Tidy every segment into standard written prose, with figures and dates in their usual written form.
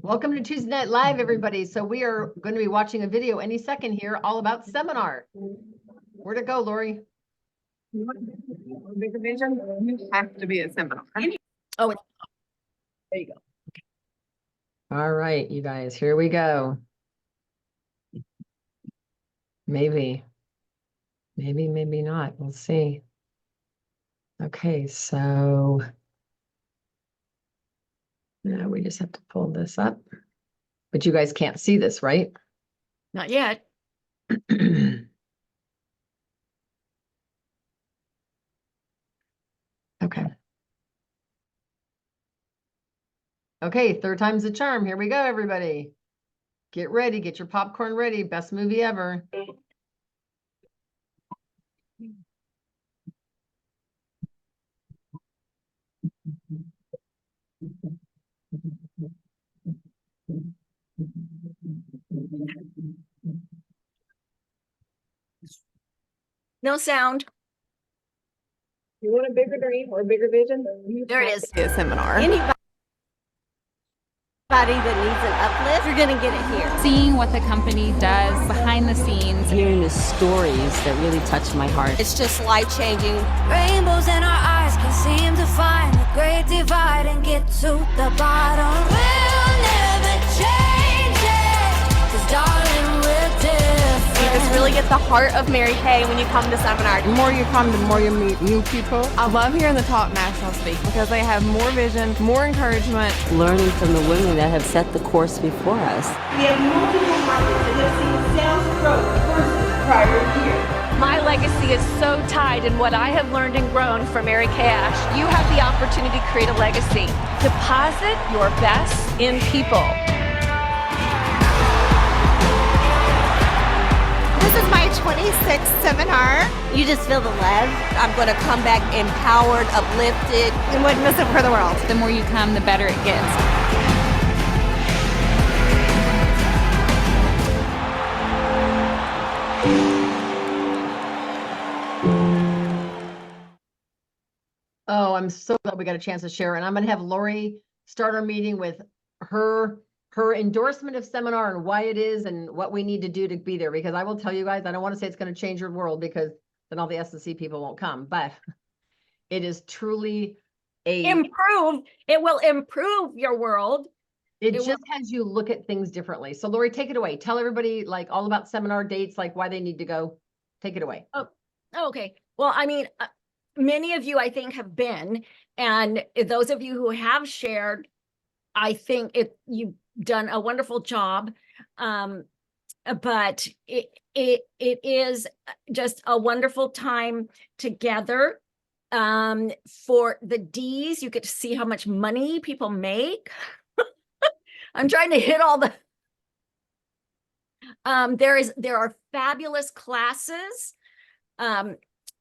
Welcome to Tuesday Night Live, everybody. So we are going to be watching a video any second here all about seminar. Where'd it go, Lori? Bigger vision, you have to be a seminar. Oh, there you go. Okay. All right, you guys, here we go. Maybe, maybe not. We'll see. Okay, so now we just have to pull this up. But you guys can't see this, right? Not yet. Okay. Okay, third time's the charm. Here we go, everybody. Get ready, get your popcorn ready. Best movie ever. No sound. You want a bigger dream or a bigger vision? There it is. A seminar. Anybody that needs an uplift, you're going to get it here. Seeing what the company does behind the scenes. Hearing the stories that really touch my heart. It's just life-changing. Rainbows in our eyes can seem to find the great divide and get to the bottom. We'll never change it, 'cause darling, we're different. You just really get the heart of Mary Kay when you come to seminar. The more you come, the more you meet new people. I love hearing the top national speak because they have more vision, more encouragement. Learning from the women that have set the course before us. We have multiple markets that have seen sales growth versus prior year. My legacy is so tied in what I have learned and grown from Mary Kay Ash. You have the opportunity to create a legacy. Deposit your best in people. This is my 26th seminar. You just feel the love. I'm going to come back empowered, uplifted. I wouldn't miss it for the world. The more you come, the better it gets. Oh, I'm so glad we got a chance to share. And I'm going to have Lori start our meeting with her endorsement of seminar and why it is and what we need to do to be there. Because I will tell you guys, I don't want to say it's going to change your world because then all the S&C people won't come. But it is truly Improve. It will improve your world. It just has you look at things differently. So Lori, take it away. Tell everybody like all about seminar dates, like why they need to go. Take it away. Oh, okay. Well, I mean, many of you, I think, have been, and those of you who have shared, I think you've done a wonderful job. But it is just a wonderful time together. For the D's, you get to see how much money people make. I'm trying to hit all the. There are fabulous classes.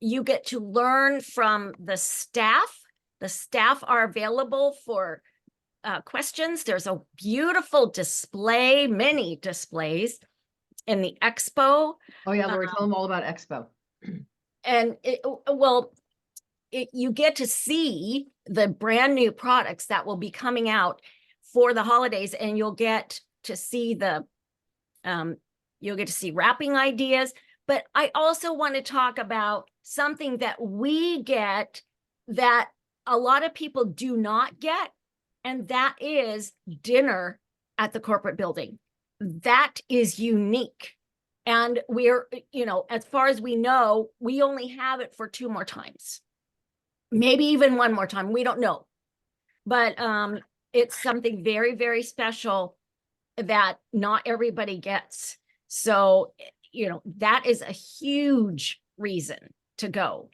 You get to learn from the staff. The staff are available for questions. There's a beautiful display, many displays in the expo. Oh yeah, Lori, tell them all about expo. And you get to see the brand new products that will be coming out for the holidays, and you'll get to see wrapping ideas. But I also want to talk about something that we get that a lot of people do not get, and that is dinner at the corporate building. That is unique. And we're, as far as we know, we only have it for 2 more times. Maybe even 1 more time. We don't know. But it's something very, very special that not everybody gets. So, that is a huge reason to go,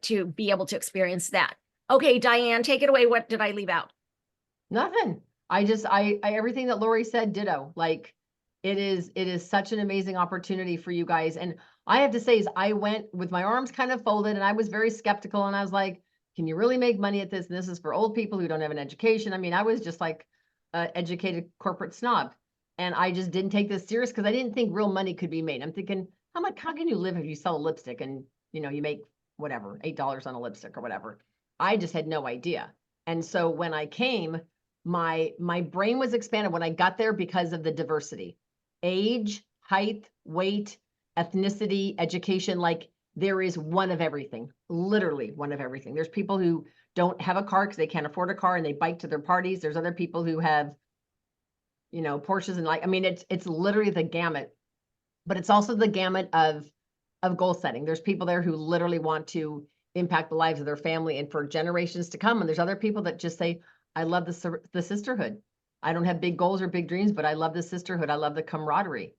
to be able to experience that. Okay, Diane, take it away. What did I leave out? Nothing. I everything that Lori said, ditto. Like it is such an amazing opportunity for you guys. And I have to say is I went with my arms kind of folded and I was very skeptical and I was like, can you really make money at this? And this is for old people who don't have an education. I mean, I was just like an educated corporate snob and I just didn't take this serious because I didn't think real money could be made. I'm thinking, how can you live if you sell a lipstick and you make whatever, $8 on a lipstick or whatever. I just had no idea. And so when I came, my brain was expanded when I got there because of the diversity, age, height, weight, ethnicity, education. Like there is one of everything, literally one of everything. There's people who don't have a car because they can't afford a car and they bike to their parties. There's other people who have, you know, Porsches and like, I mean, it's literally the gamut, but it's also the gamut of goal setting. There's people there who literally want to impact the lives of their family and for generations to come. And there's other people that just say, I love the sisterhood. I don't have big goals or big dreams, but I love the sisterhood. I love the camaraderie.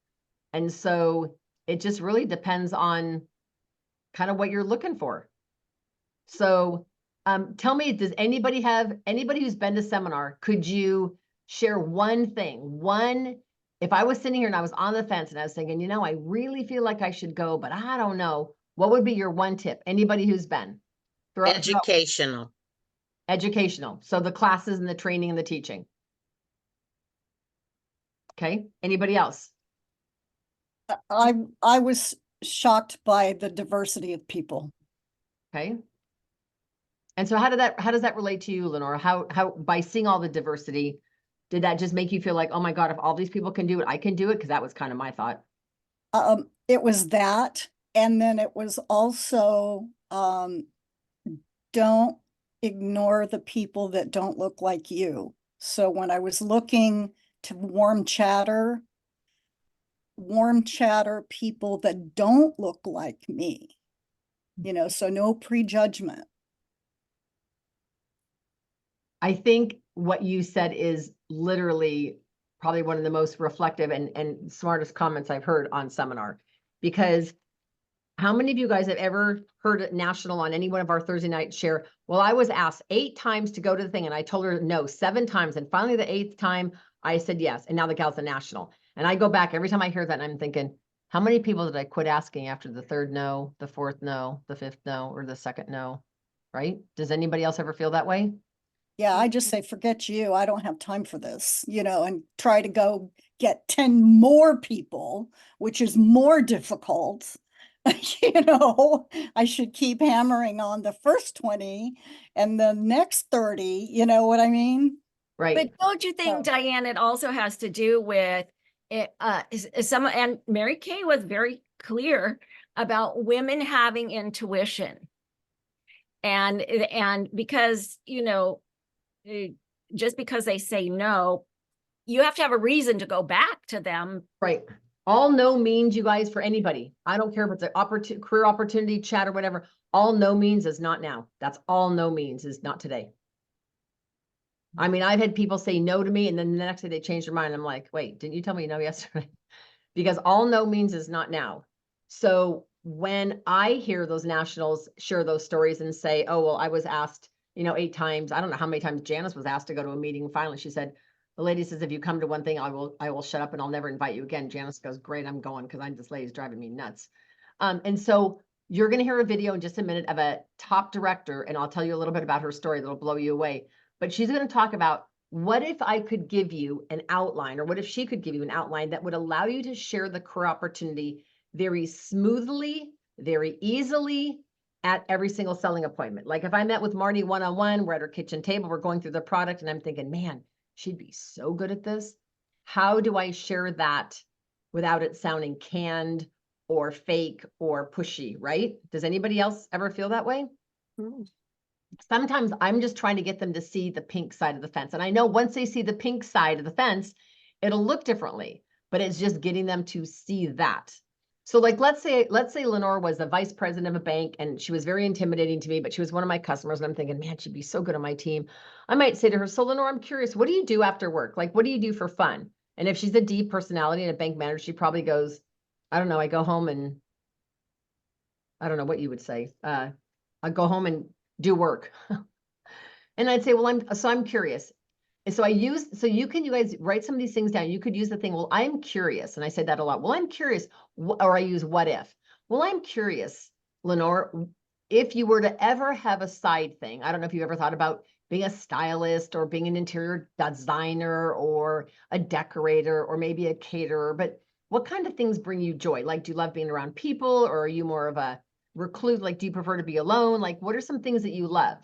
And so it just really depends on kind of what you're looking for. So tell me, does anybody who's been to seminar, could you share one thing, if I was sitting here and I was on the fence and I was thinking, you know, I really feel like I should go, but I don't know, what would be your one tip? Anybody who's been? Educational. Educational. So the classes and the training and the teaching. Okay. Anybody else? I was shocked by the diversity of people. Okay. And so how does that relate to you, Lenora? How by seeing all the diversity, did that just make you feel like, oh my God, if all these people can do it, I can do it? Because that was kind of my thought. It was that. And then it was also, don't ignore the people that don't look like you. So when I was looking to warm chatter people that don't look like me, you know, so no prejudgment. I think what you said is literally probably one of the most reflective and smartest comments I've heard on seminar, because how many of you guys have ever heard it national on any one of our Thursday night share? Well, I was asked 8 times to go to the thing and I told her no 7 times. And finally the 8th time I said yes. And now the gal's a national. And I go back every time I hear that and I'm thinking, how many people did I quit asking after the 3rd no, the 4th no, the 5th no, or the 2nd no, right? Does anybody else ever feel that way? Yeah, I just say, forget you. I don't have time for this, you know, and try to go get 10 more people, which is more difficult. You know, I should keep hammering on the first 20 and the next 30, you know what I mean? Right. But don't you think, Diane, it also has to do with it, and Mary Kay was very clear about women having intuition. And because, you know, just because they say no, you have to have a reason to go back to them. Right. All no means, you guys, for anybody. I don't care if it's an career opportunity, chat, or whatever. All no means is not now. That's all no means is not today. I mean, I've had people say no to me and then the next day they change their mind. I'm like, wait, didn't you tell me no yesterday? Because all no means is not now. So when I hear those nationals share those stories and say, oh, well, I was asked, you know, 8 times. I don't know how many times Janice was asked to go to a meeting. Finally, she said, the lady says, if you come to one thing, I will shut up and I'll never invite you again. Janice goes, great, I'm going because this lady's driving me nuts. And so you're going to hear a video in just a minute of a top director, and I'll tell you a little bit about her story that'll blow you away. But she's going to talk about, what if I could give you an outline, or what if she could give you an outline that would allow you to share the career opportunity very smoothly, very easily at every single selling appointment. Like if I met with Marty one-on-one, we're at her kitchen table, we're going through the product and I'm thinking, man, she'd be so good at this. How do I share that without it sounding canned or fake or pushy, right? Does anybody else ever feel that way? Sometimes I'm just trying to get them to see the pink side of the fence. And I know once they see the pink side of the fence, it'll look differently, but it's just getting them to see that. So like, let's say Lenore was the vice president of a bank and she was very intimidating to me, but she was one of my customers. And I'm thinking, man, she'd be so good on my team. I might say to her, so Lenore, I'm curious, what do you do after work? Like, what do you do for fun? And if she's a D personality and a bank manager, she probably goes, I don't know, I go home and I don't know what you would say. I go home and do work. And I'd say, well, I'm curious. And so you guys write some of these things down. You could use the thing, well, I'm curious. And I said that a lot. Well, I'm curious, or I use what if. Well, I'm curious, Lenore, if you were to ever have a side thing, I don't know if you ever thought about being a stylist or being an interior designer or a decorator or maybe a caterer, but what kind of things bring you joy? Like, do you love being around people, or are you more of a recluse? Like, do you prefer to be alone? Like, what are some things that you love?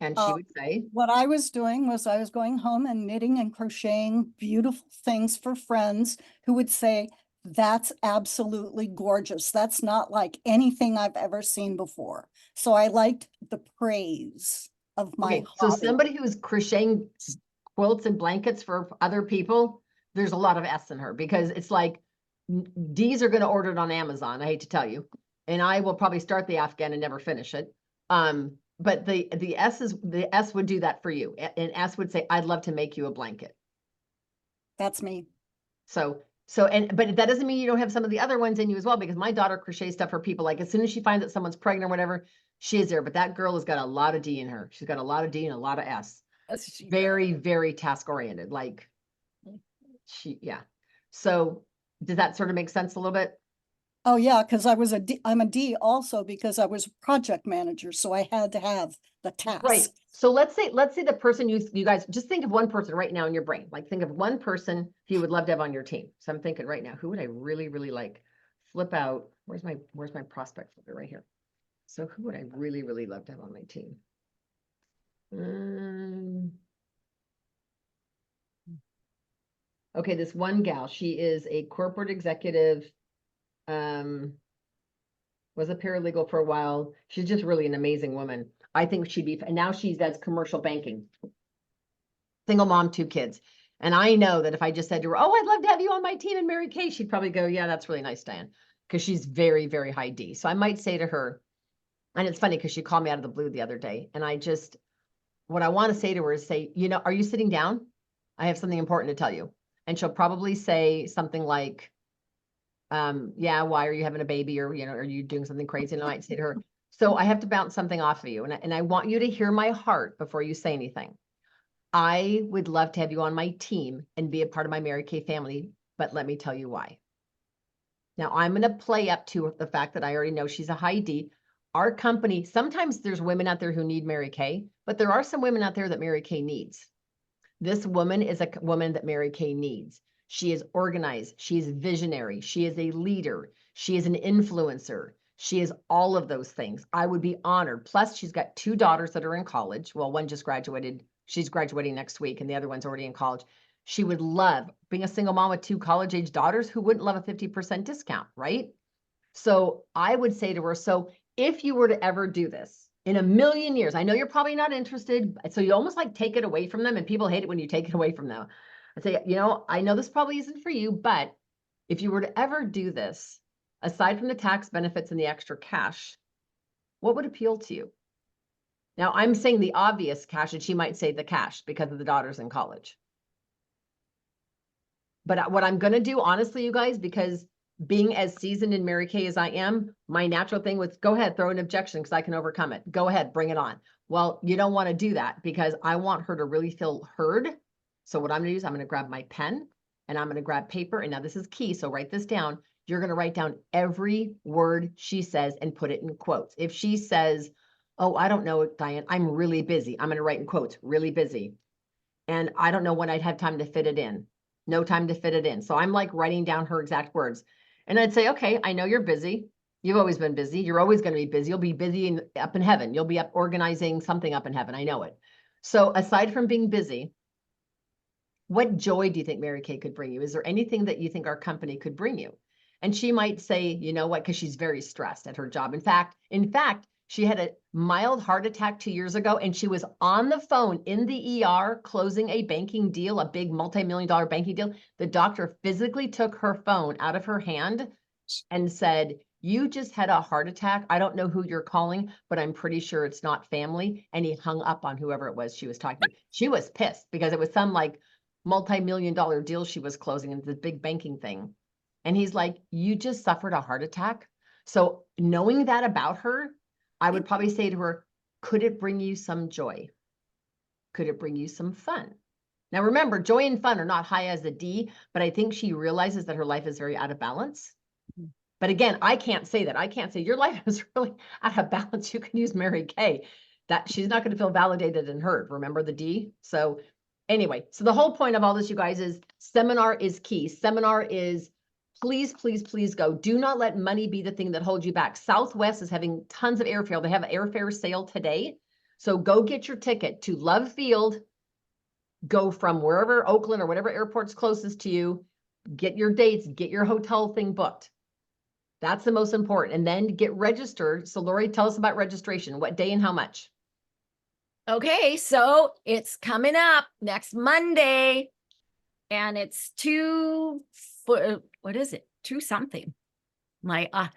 And she would say, what I was doing was I was going home and knitting and crocheting beautiful things for friends who would say, that's absolutely gorgeous. That's not like anything I've ever seen before. So I liked the praise of my okay, so hobby. somebody who's crocheting quilts and blankets for other people, there's a lot of S in her, because it's like D's are going to order it on Amazon. I hate to tell you, and I will probably start the Afghan and never finish it. But the S would do that for you, and S would say, I'd love to make you a blanket. That's me. So but that doesn't mean you don't have some of the other ones in you as well, because my daughter crochets stuff for people. Like as soon as she finds that someone's pregnant or whatever, she is there. But that girl has got a lot of D in her. She's got a lot of D and a lot of S. Very, very task oriented. Like yeah. So does that sort of make sense a little bit? Oh yeah, because I'm a D also because I was project manager, so I had to have the task. Right. So let's say the person you guys just think of one person right now in your brain. Like think of one person you would love to have on your team. So I'm thinking right now, who would I really, really like? Flip out. Where's my prospect flipper right here? So who would I really, really love to have on my team? Okay, this one gal, she is a corporate executive, was a paralegal for a while. She's just really an amazing woman. I think she'd be, and now that's commercial banking. Single mom, 2 kids. And I know that if I just said to her, oh, I'd love to have you on my team and Mary Kay, she'd probably go, yeah, that's really nice, Diane. Because she's very, very high D. So I might say to her, and it's funny because she called me out of the blue the other day. And what I want to say to her is say, are you sitting down? I have something important to tell you. And she'll probably say something like, yeah, why are you having a baby? Or, are you doing something crazy? And I might say to her, so I have to bounce something off of you. And I want you to hear my heart before you say anything. I would love to have you on my team and be a part of my Mary Kay family, but let me tell you why. Now I'm going to play up to the fact that I already know she's a high D. Our company, sometimes there's women out there who need Mary Kay, but there are some women out there that Mary Kay needs. This woman is a woman that Mary Kay needs. She is organized. She is visionary. She is a leader. She is an influencer. She is all of those things. I would be honored. Plus, she's got 2 daughters that are in college. Well, one just graduated. She's graduating next week, and the other one's already in college. She would love being a single mom with 2 college-age daughters. Who wouldn't love a 50% discount, right? So I would say to her, so if you were to ever do this in a million years, I know you're probably not interested. So you almost like take it away from them, and people hate it when you take it away from them. I say, I know this probably isn't for you, but if you were to ever do this, aside from the tax benefits and the extra cash, what would appeal to you? Now I'm saying the obvious cash, and she might say the cash because of the daughters in college. But what I'm going to do, honestly, you guys, because being as seasoned in Mary Kay as I am, my natural thing was go ahead, throw an objection because I can overcome it. Go ahead, bring it on. Well, you don't want to do that because I want her to really feel heard. So what I'm going to do is I'm going to grab my pen and I'm going to grab paper. And now this is key. So write this down. You're going to write down every word she says and put it in quotes. If she says, oh, I don't know, Diane, I'm really busy. I'm going to write in quotes, really busy. And I don't know when I'd have time to fit it in. No time to fit it in. So I'm like writing down her exact words. And I'd say, okay, I know you're busy. You've always been busy. You're always going to be busy. You'll be busy up in heaven. You'll be up organizing something up in heaven. I know it. So aside from being busy, what joy do you think Mary Kay could bring you? Is there anything that you think our company could bring you? And she might say, you know what, because she's very stressed at her job. In fact, she had a mild heart attack 2 years ago, and she was on the phone in the ER closing a banking deal, a big multi-million-dollar banking deal. The doctor physically took her phone out of her hand and said, you just had a heart attack. I don't know who you're calling, but I'm pretty sure it's not family. And he hung up on whoever it was she was talking to. She was pissed because it was some like multi-million-dollar deal she was closing into the big banking thing. And he's like, you just suffered a heart attack. So knowing that about her, I would probably say to her, could it bring you some joy? Could it bring you some fun? Now, remember, joy and fun are not high as a D, but I think she realizes that her life is very out of balance. But again, I can't say that. I can't say your life is really out of balance. You can use Mary Kay. That she's not going to feel validated and heard. Remember the D? So anyway, so the whole point of all this, you guys, is seminar is key. Seminar is please, please, please go. Do not let money be the thing that holds you back. Southwest is having tons of airfare. They have an airfare sale today. So go get your ticket to Love Field. Go from wherever, Oakland or whatever airport's closest to you, get your dates, get your hotel thing booked. That's the most important. And then get registered. So Lori, tell us about registration. What day and how much? Okay, so it's coming up next Monday, and it's what is it? 2 something. I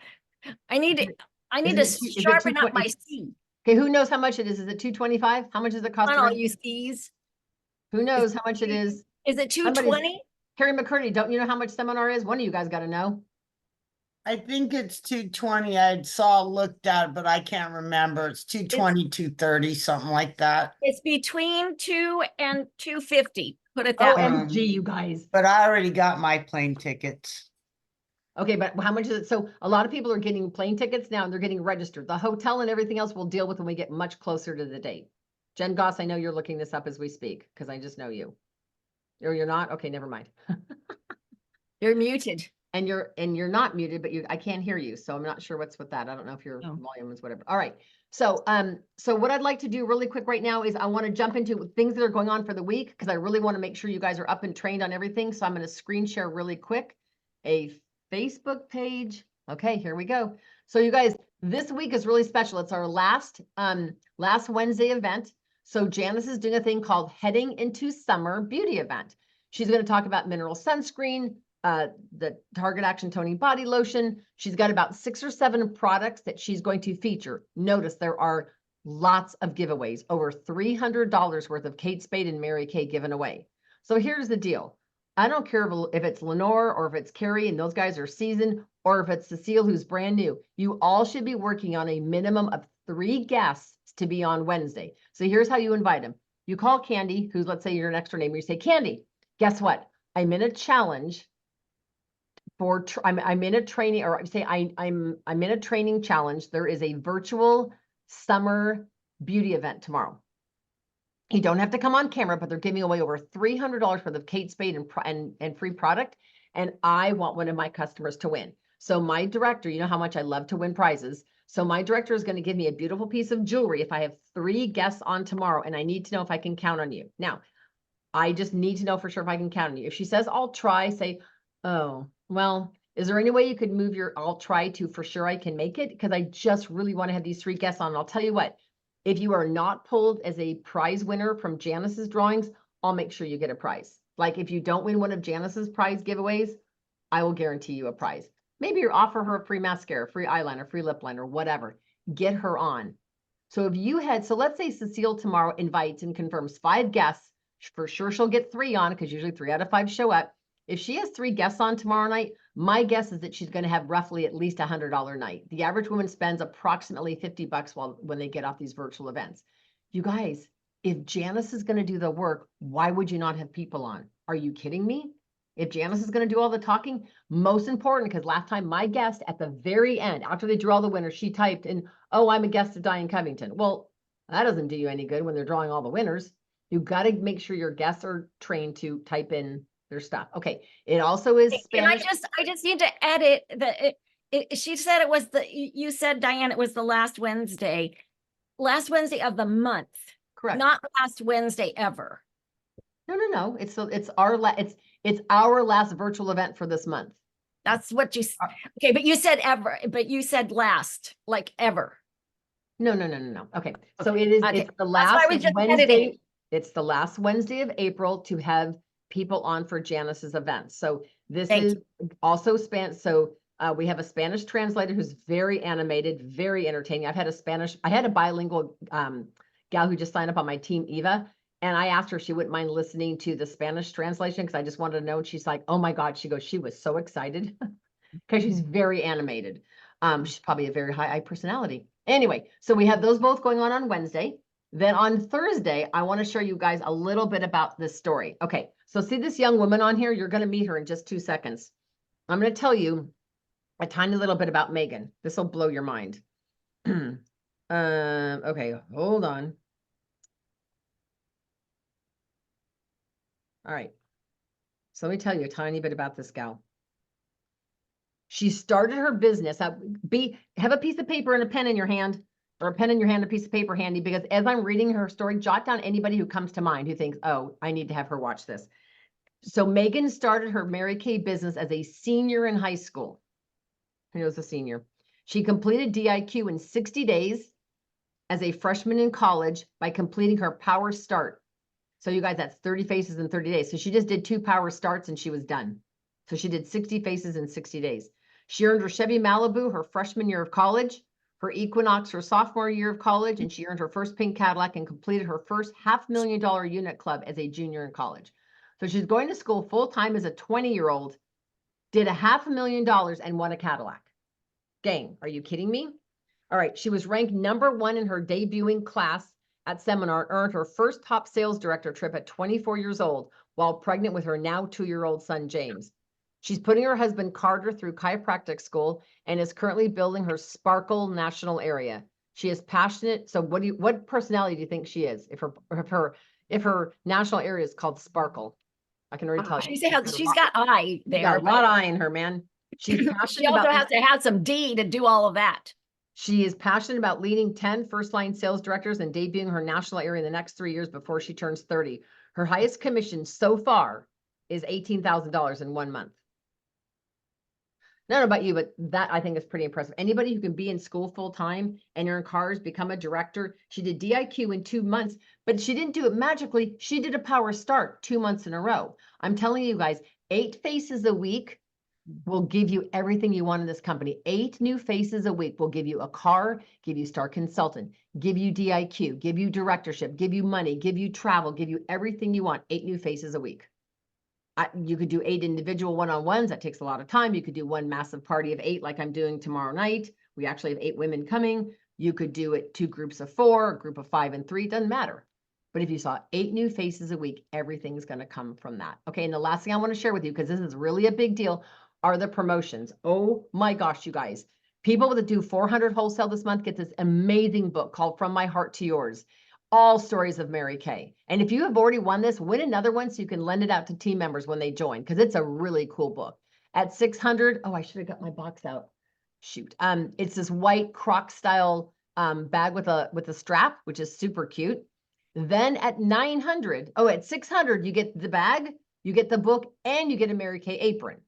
need to sharpen up my C. Okay, who knows how much it is? Is it $225? How much does it cost? On all you C's. Who knows how much it is? Is it $220? Carrie McCurdy, don't you know how much seminar is? One of you guys got to know. I think it's 220. I looked at it, but I can't remember. It's 220, 230, something like that. It's between 2 and 250. Put it that way. OMG, you guys. But I already got my plane tickets. Okay, but how much is it? So a lot of people are getting plane tickets now and they're getting registered. The hotel and everything else we'll deal with when we get much closer to the date. Jen Goss, I know you're looking this up as we speak because I just know you. Or you're not? Okay, never mind. You're muted. And you're not muted, but I can't hear you. So I'm not sure what's with that. I don't know if your volume is whatever. All right. So so what I'd like to do really quick right now is I want to jump into things that are going on for the week because I really want to make sure you guys are up and trained on everything. So I'm going to screen share really quick a Facebook page. Okay, here we go. So you guys, this week is really special. It's our last Wednesday event. So Janice is doing a thing called Heading into Summer Beauty Event. She's going to talk about mineral sunscreen, the Target Action Toning Body Lotion. She's got about 6 or 7 products that she's going to feature. Notice there are lots of giveaways, over $300 worth of Kate Spade and Mary Kay given away. So here's the deal. I don't care if it's Lenore or if it's Carrie and those guys are seasoned or if it's Cecile who's brand new. You all should be working on a minimum of 3 guests to be on Wednesday. So here's how you invite them. You call Candy, who's, let's say, your next door neighbor. You say, Candy, guess what? I'm in a challenge for, I'm in a training, or say I'm in a training challenge. There is a virtual summer beauty event tomorrow. You don't have to come on camera, but they're giving away over $300 worth of Kate Spade and free product. And I want one of my customers to win. So my director, you know how much I love to win prizes. So my director is going to give me a beautiful piece of jewelry if I have 3 guests on tomorrow, and I need to know if I can count on you. Now, I just need to know for sure if I can count on you. If she says, I'll try, say, oh, well, is there any way you could move your I'll try to for sure I can make it? Because I just really want to have these 3 guests on. And I'll tell you what, if you are not pulled as a prize winner from Janice's drawings, I'll make sure you get a prize. Like if you don't win one of Janice's prize giveaways, I will guarantee you a prize. Maybe you offer her a free mascara, free eyeliner, free lip liner, whatever. Get her on. So if you had, so let's say Cecile tomorrow invites and confirms 5 guests, for sure she'll get 3 on because usually 3 out of 5 show up. If she has 3 guests on tomorrow night, my guess is that she's going to have roughly at least $100 night. The average woman spends approximately $50 when they get off these virtual events. You guys, if Janice is going to do the work, why would you not have people on? Are you kidding me? If Janice is going to do all the talking, most important, because last time my guest at the very end, after they drew all the winners, she typed in, oh, I'm a guest of Diane Covington. Well, that doesn't do you any good when they're drawing all the winners. You've got to make sure your guests are trained to type in their stuff. Okay. It also is Spanish. And I just need to edit she said it was you said, Diane, it was the last Wednesday of the month. Correct. Not last Wednesday ever. No. It's our last virtual event for this month. That's what you said. Okay, but you said ever, but you said last, like ever. No. Okay. So it is, it's the last Wednesday. It's the last Wednesday of April to have people on for Janice's event. So this is also So we have a Spanish translator who's very animated, very entertaining. I had a bilingual gal who just signed up on my team, Eva. And I asked her if she wouldn't mind listening to the Spanish translation because I just wanted to know. And she's like, oh my God. She goes, she was so excited because she's very animated. She's probably a very high personality. Anyway, so we have those both going on Wednesday. Then on Thursday, I want to show you guys a little bit about this story. Okay, so see this young woman on here? You're going to meet her in just 2 seconds. I'm going to tell you a tiny little bit about Megan. This will blow your mind. Okay, hold on. All right. So let me tell you a tiny bit about this gal. She started her business. Have a piece of paper and a pen in your hand. or a pen in your hand, a piece of paper handy, because as I'm reading her story, jot down anybody who comes to mind who thinks, oh, I need to have her watch this. So Megan started her Mary Kay business as a senior in high school. Who knows a senior? She completed DIQ in 60 days as a freshman in college by completing her power start. So you guys, that's 30 faces in 30 days. So she just did 2 power starts and she was done. So she did 60 faces in 60 days. She earned her Chevy Malibu her freshman year of college, her Equinox her sophomore year of college, and she earned her first pink Cadillac and completed her first $500,000 unit club as a junior in college. So she's going to school full-time as a 20-year-old, did a $500,000 and won a Cadillac. Gang, are you kidding me? All right, she was ranked #1 in her debuting class at seminar, earned her first top sales director trip at 24 years old while pregnant with her now 2-year-old son, James. She's putting her husband Carter through chiropractic school and is currently building her Sparkle national area. She is passionate. So what personality do you think she is? If her national area is called Sparkle, I can already tell you. She's got eye there. She's got a lot of eye in her, man. She's passionate. She also has to have some D to do all of that. She is passionate about leading 10 first-line sales directors and debuting her national area in the next 3 years before she turns 30. Her highest commission so far is $18,000 in 1 month. I don't know about you, but that I think is pretty impressive. Anybody who can be in school full-time and earn cars, become a director. She did DIQ in 2 months, but she didn't do it magically. She did a power start 2 months in a row. I'm telling you guys, 8 faces a week will give you everything you want in this company. 8 new faces a week will give you a car, give you star consultant, give you DIQ, give you directorship, give you money, give you travel, give you everything you want. 8 new faces a week. You could do 8 individual one-on-ones. That takes a lot of time. You could do 1 massive party of 8 like I'm doing tomorrow night. We actually have 8 women coming. You could do it 2 groups of 4, a group of 5 and 3, doesn't matter. But if you saw 8 new faces a week, everything's going to come from that. Okay, and the last thing I want to share with you, because this is really a big deal, are the promotions. Oh my gosh, you guys. People that do 400 wholesale this month get this amazing book called From My Heart to Yours. All stories of Mary Kay. And if you have already won this, win another one so you can lend it out to team members when they join, because it's a really cool book. At 600, oh, I should have got my box out. Shoot. It's this white Croc style bag with a strap, which is super cute. Then at 900, oh, at 600, you get the bag, you get the book, and you get a Mary Kay apron.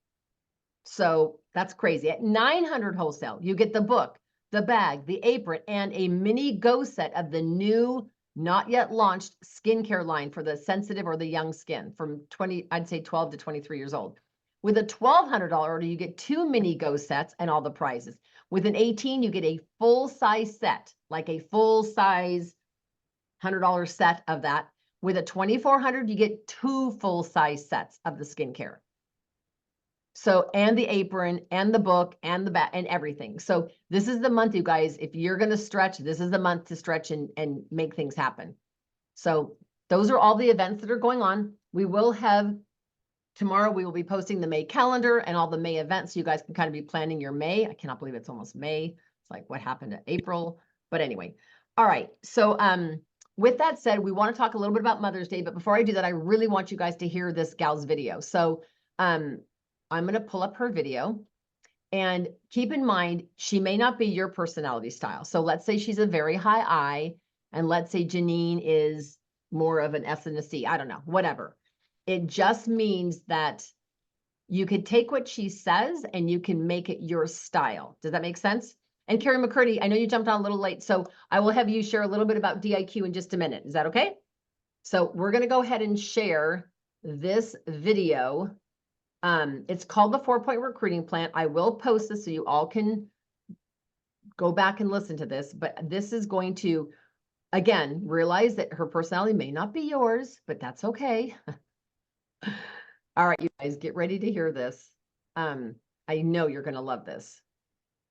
So that's crazy. At 900 wholesale, you get the book, the bag, the apron, and a mini go set of the new, not yet launched skincare line for the sensitive or the young skin from 12 to 23 years old. With a $1,200 order, you get 2 mini go sets and all the prizes. With an 18, you get a full size set, like a full size $100 set of that. With a 2,400, you get 2 full size sets of the skincare. So, and the apron and the book and the bat and everything. So this is the month, you guys, if you're going to stretch, this is the month to stretch and make things happen. So those are all the events that are going on. We will have tomorrow, we will be posting the May calendar and all the May events. So you guys can kind of be planning your May. I cannot believe it's almost May. It's like what happened to April, but anyway. All right. So, with that said, we want to talk a little bit about Mother's Day, but before I do that, I really want you guys to hear this gal's video. So, I'm going to pull up her video, and keep in mind, she may not be your personality style. So let's say she's a very high I, and let's say Janine is more of an S and a C. I don't know, whatever. It just means that you could take what she says and you can make it your style. Does that make sense? And Carrie McCurdy, I know you jumped on a little late, so I will have you share a little bit about DIQ in just a minute. Is that okay? So we're going to go ahead and share this video. It's called the 4-Point Recruiting Plan. I will post this so you all can go back and listen to this, but this is going to, again, realize that her personality may not be yours, but that's okay. All right, you guys, get ready to hear this. I know you're going to love this.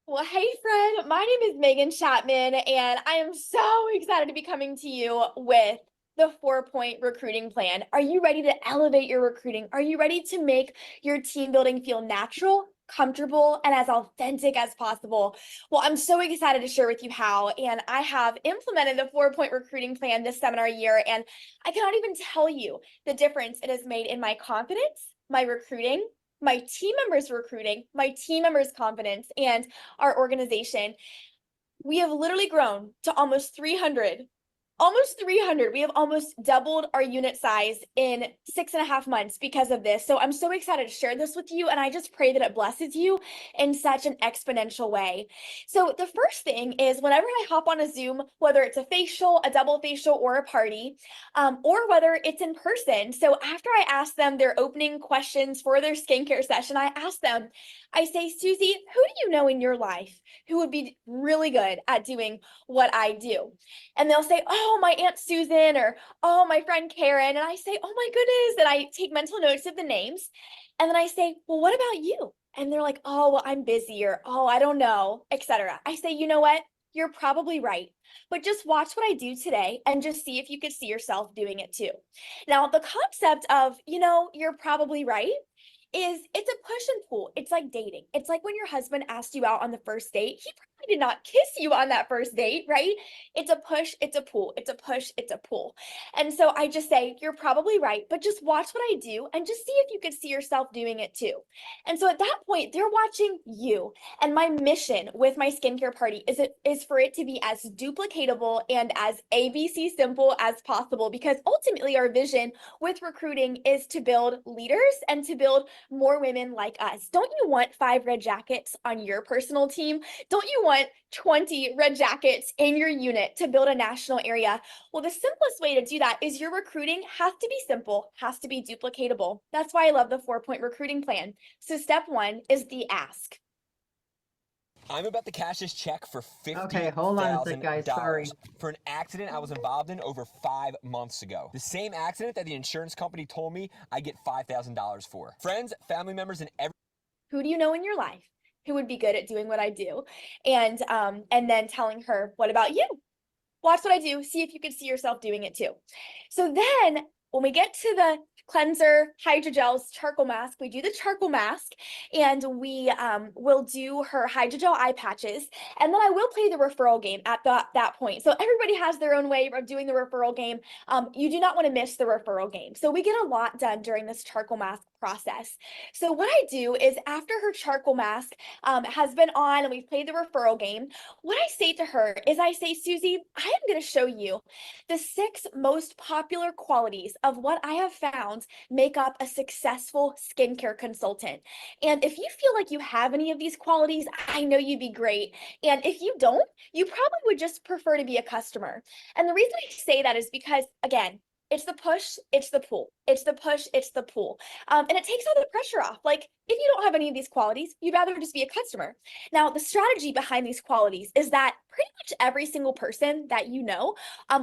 Well, hey, friend, my name is Megan Chapman, and I am so excited to be coming to you with the 4-Point Recruiting Plan. Are you ready to elevate your recruiting? Are you ready to make your team building feel natural, comfortable, and as authentic as possible? Well, I'm so excited to share with you how, and I have implemented the 4-Point Recruiting Plan this seminar year, and I cannot even tell you the difference it has made in my confidence, my recruiting, my team members' recruiting, my team members' confidence, and our organization. we have literally grown to almost 300. Almost 300. We have almost doubled our unit size in 6.5 months because of this. So I'm so excited to share this with you. And I just pray that it blesses you in such an exponential way. So the first thing is whenever I hop on a Zoom, whether it's a facial, a double facial, or a party, or whether it's in person. So after I ask them their opening questions for their skincare session, I ask them, I say, Susie, who do you know in your life who would be really good at doing what I do? And they'll say, oh, my Aunt Susan, or oh, my friend Karen. And I say, oh my goodness. And I take mental notes of the names. And then I say, well, what about you? And they're like, oh, well, I'm busy, or oh, I don't know, etc. I say, you know what? You're probably right. But just watch what I do today and just see if you could see yourself doing it too. Now, the concept of, you're probably right is it's a push and pull. It's like dating. It's like when your husband asked you out on the first date, he probably did not kiss you on that first date, right? It's a push, it's a pull, it's a push, it's a pull. And so I just say, you're probably right, but just watch what I do and just see if you could see yourself doing it too. And so at that point, they're watching you. And my mission with my skincare party is for it to be as duplicatable and as ABC simple as possible, because ultimately our vision with recruiting is to build leaders and to build more women like us. Don't you want 5 red jackets on your personal team? Don't you want 20 red jackets in your unit to build a national area? Well, the simplest way to do that is your recruiting has to be simple, has to be duplicatable. That's why I love the 4-point recruiting plan. So step 1 is the ask. I'm about to cash this check for $50,000 Okay, hold on a sec, guys. Sorry. for an accident I was involved in over 5 months ago. The same accident that the insurance company told me I get $5,000 for. Friends, family members, and every. Who do you know in your life who would be good at doing what I do? And then telling her, what about you? Watch what I do. See if you can see yourself doing it too. So then when we get to the cleanser, hydrogels, charcoal mask, we do the charcoal mask, and we will do her hydrogel eye patches. And then I will play the referral game at that point. So everybody has their own way of doing the referral game. You do not want to miss the referral game. So we get a lot done during this charcoal mask process. So what I do is after her charcoal mask has been on and we've played the referral game, what I say to her is I say, Susie, I am going to show you the 6 most popular qualities of what I have found make up a successful skincare consultant. And if you feel like you have any of these qualities, I know you'd be great. And if you don't, you probably would just prefer to be a customer. And the reason I say that is because, again, it's the push, it's the pull. It's the push, it's the pull. And it takes all the pressure off. Like, if you don't have any of these qualities, you'd rather just be a customer. Now, the strategy behind these qualities is that pretty much every single person that you know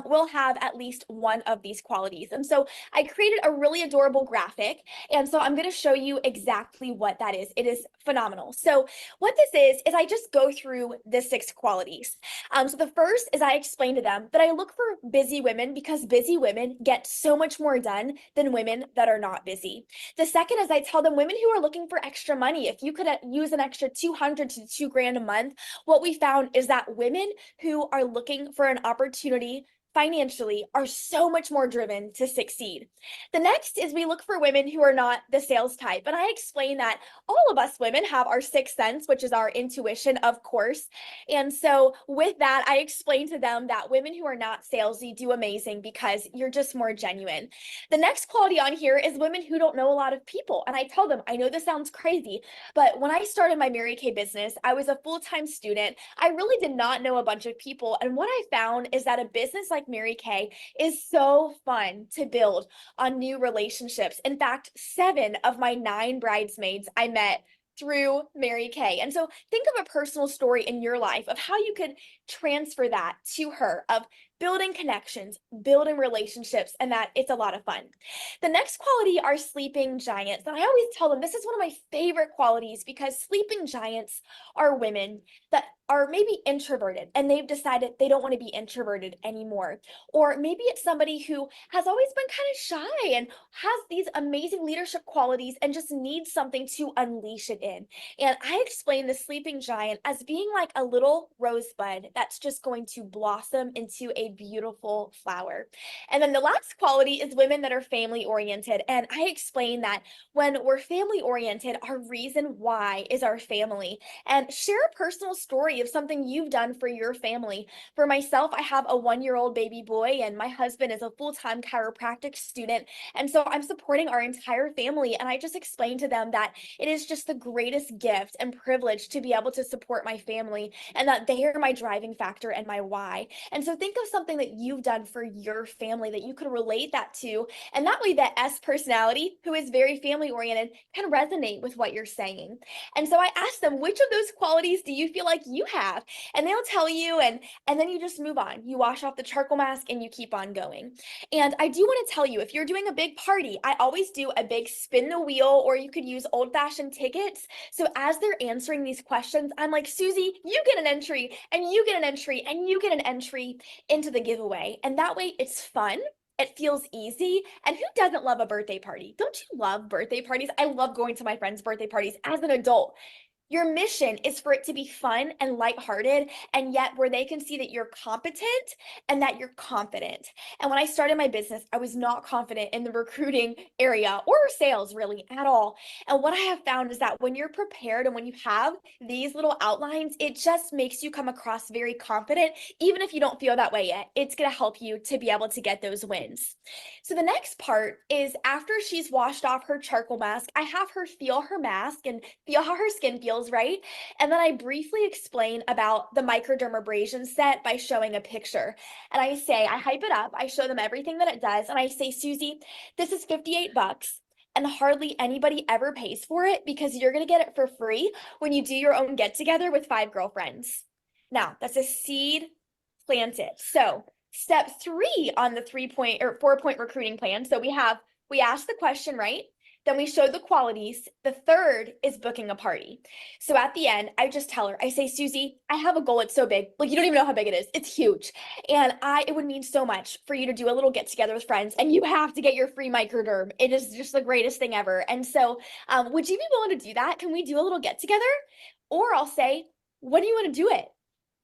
will have at least one of these qualities. And so I created a really adorable graphic. And so I'm going to show you exactly what that is. It is phenomenal. So what this is I just go through the 6 qualities. So the first is I explain to them that I look for busy women because busy women get so much more done than women that are not busy. The second is I tell them women who are looking for extra money, if you could use an extra $200 to $2,000 a month, what we found is that women who are looking for an opportunity financially are so much more driven to succeed. The next is we look for women who are not the sales type. And I explain that all of us women have our 6th sense, which is our intuition, of course. And so with that, I explain to them that women who are not salesy do amazing because you're just more genuine. The next quality on here is women who don't know a lot of people. And I tell them, I know this sounds crazy, but when I started my Mary Kay business, I was a full-time student. I really did not know a bunch of people. And what I found is that a business like Mary Kay is so fun to build on new relationships. In fact, 7 of my 9 bridesmaids I met through Mary Kay. And so think of a personal story in your life of how you could transfer that to her, of building connections, building relationships, and that it's a lot of fun. The next quality are sleeping giants. And I always tell them this is one of my favorite qualities because sleeping giants are women that are maybe introverted and they've decided they don't want to be introverted anymore. Or maybe it's somebody who has always been kind of shy and has these amazing leadership qualities and just needs something to unleash it in. And I explain the sleeping giant as being like a little rosebud that's just going to blossom into a beautiful flower. And then the last quality is women that are family oriented. And I explain that when we're family oriented, our reason why is our family. And share a personal story of something you've done for your family. For myself, I have a 1-year-old baby boy, and my husband is a full-time chiropractic student. And so I'm supporting our entire family. And I just explained to them that it is just the greatest gift and privilege to be able to support my family, and that they are my driving factor and my why. And so think of something that you've done for your family that you could relate that to. And that way that S personality, who is very family oriented, can resonate with what you're saying. And so I asked them, which of those qualities do you feel like you have? And they'll tell you, and then you just move on. You wash off the charcoal mask and you keep on going. And I do want to tell you, if you're doing a big party, I always do a big spin the wheel, or you could use old-fashioned tickets. So as they're answering these questions, I'm like, Susie, you get an entry, and you get an entry, and you get an entry into the giveaway. And that way it's fun. It feels easy. And who doesn't love a birthday party? Don't you love birthday parties? I love going to my friends' birthday parties as an adult. Your mission is for it to be fun and lighthearted, and yet where they can see that you're competent and that you're confident. And when I started my business, I was not confident in the recruiting area or sales really at all. And what I have found is that when you're prepared and when you have these little outlines, it just makes you come across very confident. Even if you don't feel that way yet, it's going to help you to be able to get those wins. So the next part is, after she's washed off her charcoal mask, I have her feel her mask and feel how her skin feels, right? And then I briefly explain about the microdermabrasion set by showing a picture. And I say, I hype it up, I show them everything that it does, and I say, Susie, this is $58, and hardly anybody ever pays for it, because you're going to get it for free when you do your own get together with 5 girlfriends. Now, that's a seed planted. So step 3 on the 4-point recruiting plan. So we asked the question, right? Then we showed the qualities. The third is booking a party. So at the end, I just tell her, I say, Susie, I have a goal. It's so big. Like, you don't even know how big it is. It's huge. And it would mean so much for you to do a little get together with friends, and you have to get your free microderm. It is just the greatest thing ever. And so would you be willing to do that? Can we do a little get together? Or I'll say, when do you want to do it?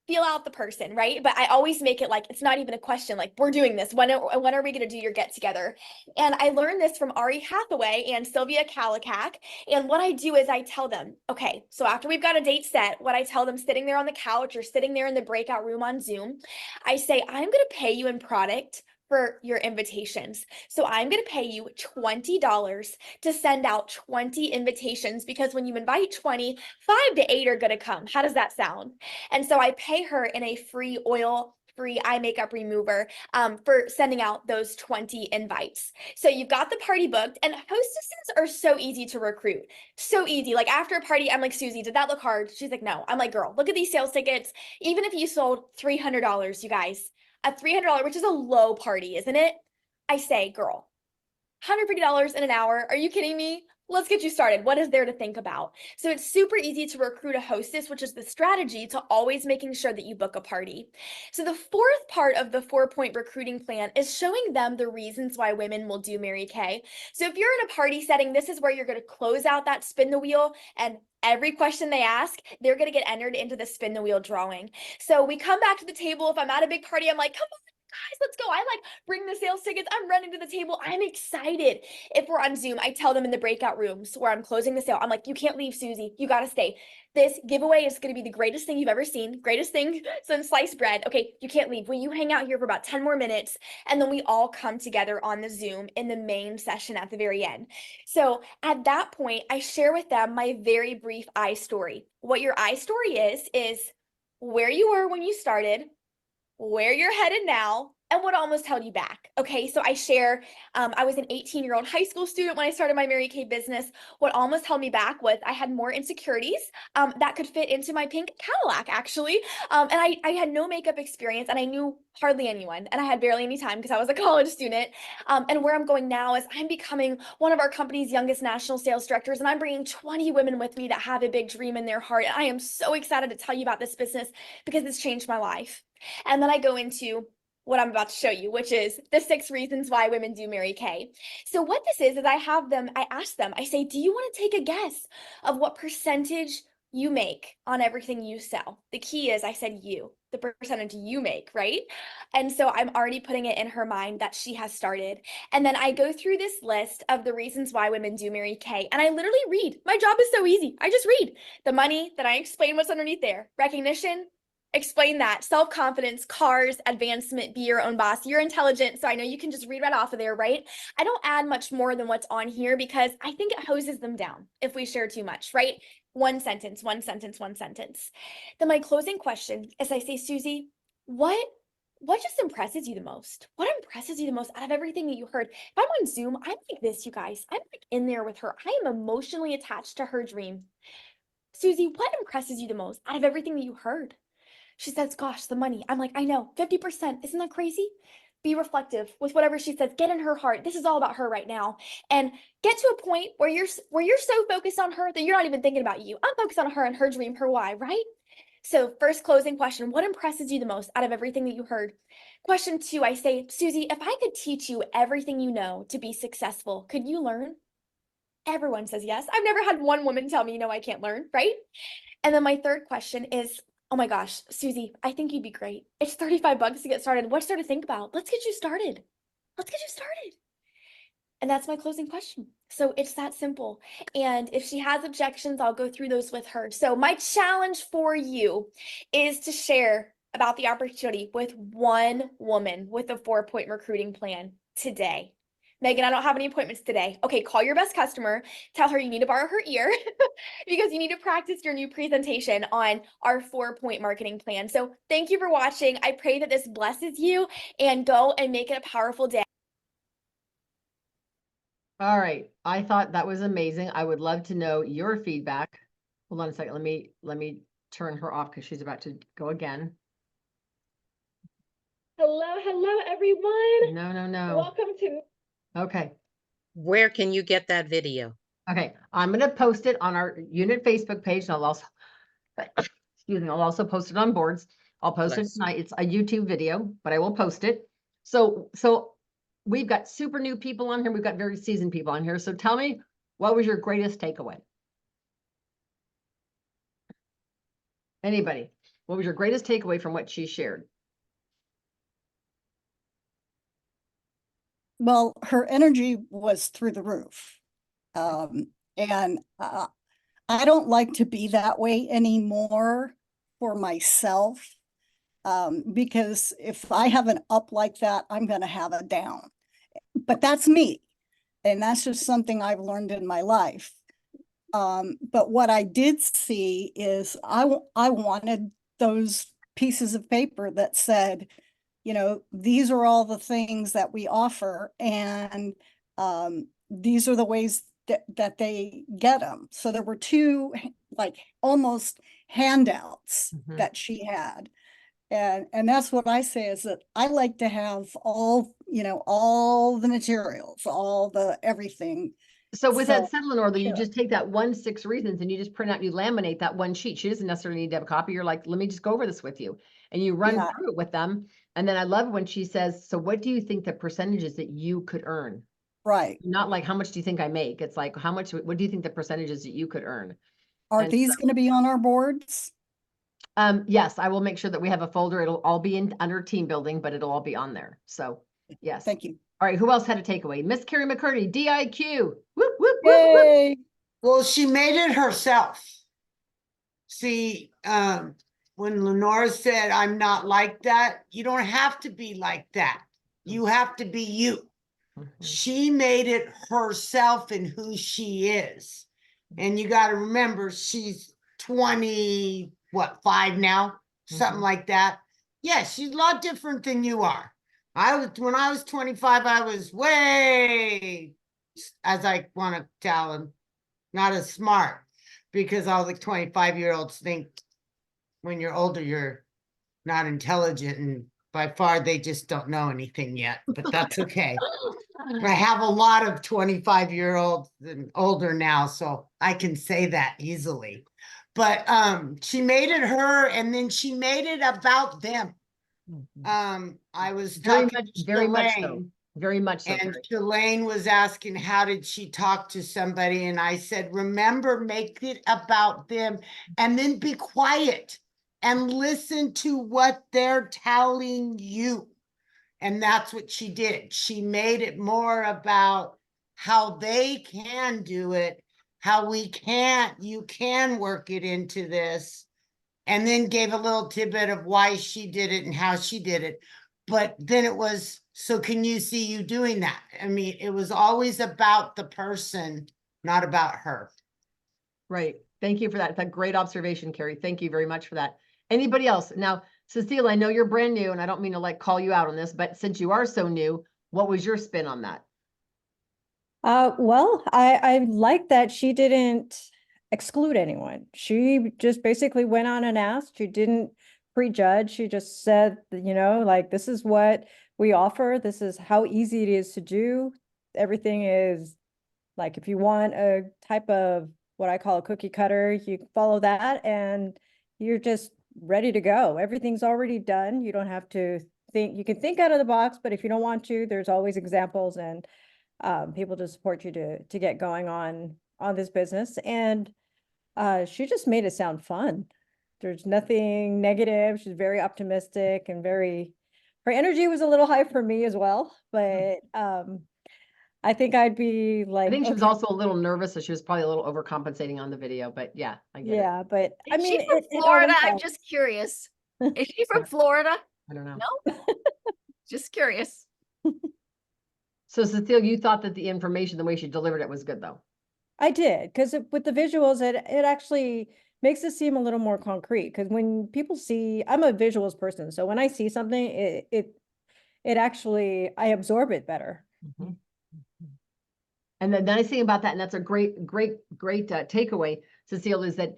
Feel out the person, right? But I always make it like, it's not even a question, like, we're doing this. When are we going to do your get together? And I learned this from Ari Hathaway and Sylvia Kalikak. And what I do is I tell them, okay, so after we've got a date set, what I tell them sitting there on the couch or sitting there in the breakout room on Zoom, I say, I'm going to pay you in product for your invitations. So I'm going to pay you $20 to send out 20 invitations, because when you invite 20, 5 to 8 are going to come. How does that sound? And so I pay her in a free oil-free eye makeup remover for sending out those 20 invites. So you've got the party booked, and hostesses are so easy to recruit. So easy. Like, after a party, I'm like, Susie, did that look hard? She's like, no. I'm like, girl, look at these sales tickets. Even if you sold $300, you guys, a $300, which is a low party, isn't it? I say, girl, $150 in an hour. Are you kidding me? Let's get you started. What is there to think about? So it's super easy to recruit a hostess, which is the strategy to always making sure that you book a party. So the fourth part of the 4-point recruiting plan is showing them the reasons why women will do Mary Kay. So if you're in a party setting, this is where you're going to close out that spin the wheel, and every question they ask, they're going to get entered into the spin the wheel drawing. So we come back to the table. If I'm at a big party, I'm like, come on, guys, let's go. I like bring the sales tickets. I'm running to the table. I'm excited. If we're on Zoom, I tell them in the breakout rooms where I'm closing the sale, I'm like, you can't leave, Susie. You got to stay. This giveaway is going to be the greatest thing you've ever seen. Greatest thing since sliced bread. Okay, you can't leave. Will you hang out here for about 10 more minutes? And then we all come together on the Zoom in the main session at the very end. So at that point, I share with them my very brief I story. What your I story is where you were when you started, where you're headed now, and what almost held you back. Okay, so I share, I was an 18-year-old high school student when I started my Mary Kay business. What almost held me back was I had more insecurities that could fit into my pink Cadillac, actually. And I had no makeup experience, and I knew hardly anyone, and I had barely any time because I was a college student. And where I'm going now is I'm becoming one of our company's youngest national sales directors, and I'm bringing 20 women with me that have a big dream in their heart. And I am so excited to tell you about this business because it's changed my life. And then I go into what I'm about to show you, which is the 6 reasons why women do Mary Kay. So what this is I ask them, I say, do you want to take a guess of what percentage you make on everything you sell? The key is, I said the percentage you make, right? And so I'm already putting it in her mind that she has started. And then I go through this list of the reasons why women do Mary Kay, and I literally read. My job is so easy. I just read the money, then I explain what's underneath there. Recognition, Explain that. Self-confidence, cars, advancement, be your own boss. You're intelligent, so I know you can just read right off of there, right? I don't add much more than what's on here because I think it hoses them down if we share too much, right? One sentence, one sentence, one sentence. Then my closing question is I say, Susie, what just impresses you the most? What impresses you the most out of everything that you heard? If I'm on Zoom, I'm like this, you guys. I'm like in there with her. I am emotionally attached to her dream. Susie, what impresses you the most out of everything that you heard? She says, gosh, the money. I'm like, I know, 50%. Isn't that crazy? Be reflective with whatever she says. Get in her heart. This is all about her right now. And get to a point where you're so focused on her that you're not even thinking about you. I'm focused on her and her dream, her why, right? So first closing question, what impresses you the most out of everything that you heard? Question 2, I say, Susie, if I could teach you everything you know to be successful, could you learn? Everyone says yes. I've never had one woman tell me, no, I can't learn, right? And then my third question is, oh my gosh, Susie, I think you'd be great. It's $35 to get started. What's there to think about? Let's get you started. Let's get you started. And that's my closing question. So it's that simple. And if she has objections, I'll go through those with her. So my challenge for you is to share about the opportunity with one woman with a 4-point recruiting plan today. Megan, I don't have any appointments today. Okay, call your best customer. Tell her you need to borrow her ear because you need to practice your new presentation on our 4-point marketing plan. So thank you for watching. I pray that this blesses you and go and make it a powerful day. All right. I thought that was amazing. I would love to know your feedback. Hold on a second. Let me turn her off because she's about to go again. Hello, everyone. No. Welcome to. Okay. Where can you get that video? Okay. I'm going to post it on our unit Facebook page. And I'll also, excuse me, I'll also post it on boards. I'll post it tonight. It's a YouTube video, but I will post it. So we've got super new people on here. We've got very seasoned people on here. So tell me, what was your greatest takeaway? Anybody? What was your greatest takeaway from what she shared? Well, her energy was through the roof. And I don't like to be that way anymore for myself. Because if I have an up like that, I'm going to have a down. But that's me. And that's just something I've learned in my life. But what I did see is I wanted those pieces of paper that said, you know, these are all the things that we offer, and these are the ways that they get them. So there were 2 like almost handouts that she had. And that's what I say is that I like to have all, you know, all the materials, all the everything. So with that said, Lenore, though, you just take that 6 reasons and you just print out, you laminate that one sheet. She doesn't necessarily need to have a copy. You're like, let me just go over this with you. And you run through it with them. And then I love when she says, so what do you think the percentages that you could earn? Right. Not like, how much do you think I make? It's like, what do you think the percentages that you could earn? Are these going to be on our boards? Yes, I will make sure that we have a folder. It'll all be under team building, but it'll all be on there. So yes. Thank you. All right. Who else had a takeaway? Miss Carrie McCurdy, DIQ. Whoop, whoop, Yay. whoop, whoop. Well, she made it herself. See, when Lenora said, I'm not like that, you don't have to be like that. You have to be you. She made it herself and who she is. And you got to remember, she's 5 now, something like that. Yeah, she's a lot different than you are. When I was 25, I was way, as I want to tell them, not as smart, because all the 25-year-olds think when you're older, you're not intelligent, and by far they just don't know anything yet, but that's okay. I have a lot of 25-year-olds and older now, so I can say that easily. But she made it her, and then she made it about them. I was talking to Shalane. Very much so. And Shalane was asking, how did she talk to somebody? And I said, remember, make it about them, and then be quiet and listen to what they're telling you. And that's what she did. She made it more about how they can do it, how you can work it into this. and then gave a little tidbit of why she did it and how she did it. But then it was, so can you see you doing that? I mean, it was always about the person, not about her. Right. Thank you for that. It's a great observation, Carrie. Thank you very much for that. Anybody else? Now, Cecile, I know you're brand new and I don't mean to like call you out on this, but since you are so new, what was your spin on that? Well, I like that she didn't exclude anyone. She just basically went on and asked. She didn't prejudge. She just said, like, this is what we offer. This is how easy it is to do. Everything is like, if you want a type of what I call a cookie cutter, you follow that and you're just ready to go. Everything's already done. You don't have to think, you can think out of the box, but if you don't want to, there's always examples and people to support you to get going on this business. And she just made it sound fun. There's nothing negative. She's very optimistic and her energy was a little high for me as well, but I think I'd be like, I think she was also a little nervous, so she was probably a little overcompensating on the video, but yeah, I get it. Yeah, but I Is mean, she from Florida? I'm just curious. Is she from Florida? I don't know. No? Just curious. So Cecile, you thought that the information, the way she delivered it was good though? I did, because with the visuals, it actually makes it seem a little more concrete. Because when people see, I'm a visuals person, so when I see something, it actually, I absorb it better. Mm-hmm. And the nice thing about that, and that's a great takeaway, Cecile, is that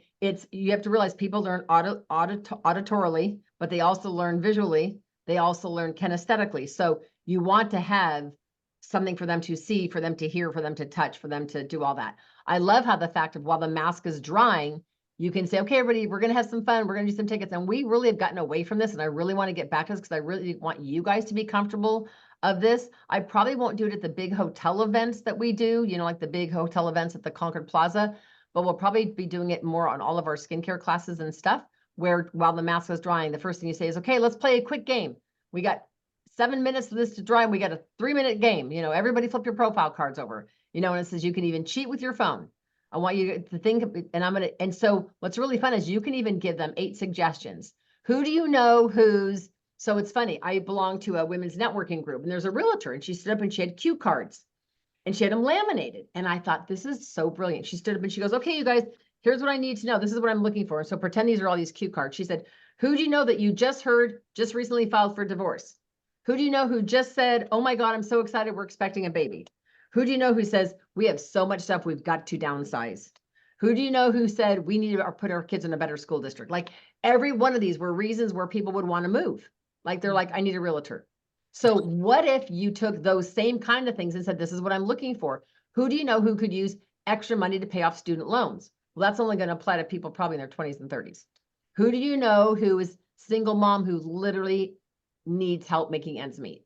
you have to realize people learn auditorily, but they also learn visually. They also learn kinesthetically. So you want to have something for them to see, for them to hear, for them to touch, for them to do all that. I love how the fact of while the mask is drying, you can say, okay, everybody, we're going to have some fun. We're going to do some tickets. And we really have gotten away from this. And I really want to get back to this because I really want you guys to be comfortable of this. I probably won't do it at the big hotel events that we do, like the big hotel events at the Concord Plaza, but we'll probably be doing it more on all of our skincare classes and stuff, where while the mask is drying, the first thing you say is, okay, let's play a quick game. We got 7 minutes for this to dry. We got a 3-minute game. Everybody flip your profile cards over, and it says you can even cheat with your phone. I want you to think, and so what's really fun is you can even give them 8 suggestions. Who do you know so it's funny. I belong to a women's networking group and there's a realtor and she stood up and she had cue cards and she had them laminated. And I thought, this is so brilliant. She stood up and she goes, okay, you guys, here's what I need to know. This is what I'm looking for. So pretend these are all these cue cards. She said, who do you know that you just recently filed for divorce? Who do you know who just said, oh my God, I'm so excited, we're expecting a baby? Who do you know who says, we have so much stuff, we've got to downsize? Who do you know who said, we need to put our kids in a better school district? Like every one of these were reasons where people would want to move. Like they're like, I need a realtor. So what if you took those same kind of things and said, this is what I'm looking for? Who do you know who could use extra money to pay off student loans? Well, that's only going to apply to people probably in their 20s and 30s. Who do you know who is single mom who literally needs help making ends meet?